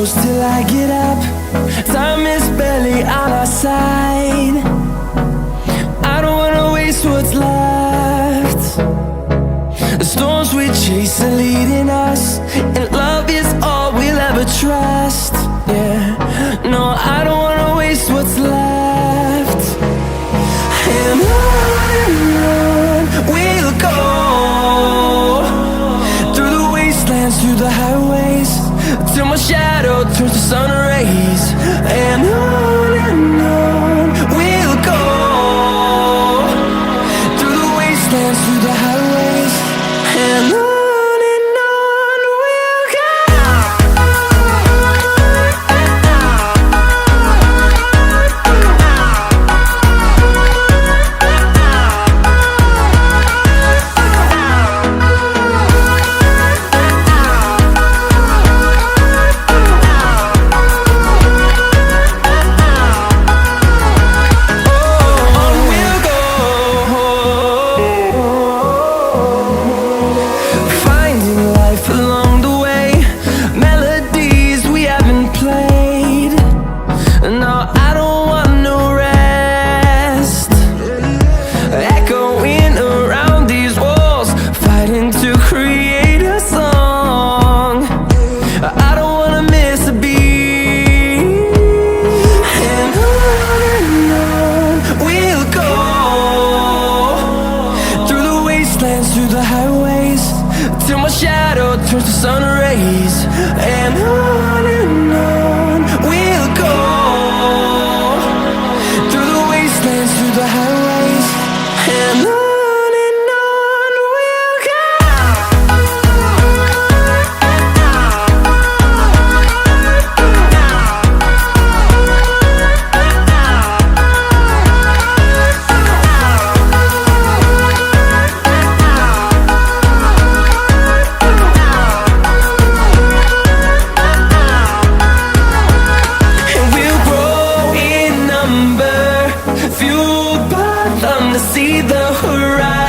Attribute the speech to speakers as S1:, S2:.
S1: close till I get up. Time is barely on our side. I don't wanna waste what's left. The storms we chase are leading us, and love is all we'll ever trust. Yeah, no, I don't wanna waste what's left. And on we'll go, through the wastelands, through the highways, till my shadow turns to sun rays. And on we'll go, through the wastelands, through the highways, and on we'll go. Through the highways, till my shadow turns to sun rays. And on we'll go, through the wastelands, through the highways, and on we'll go. Fueled by them to see the horizon.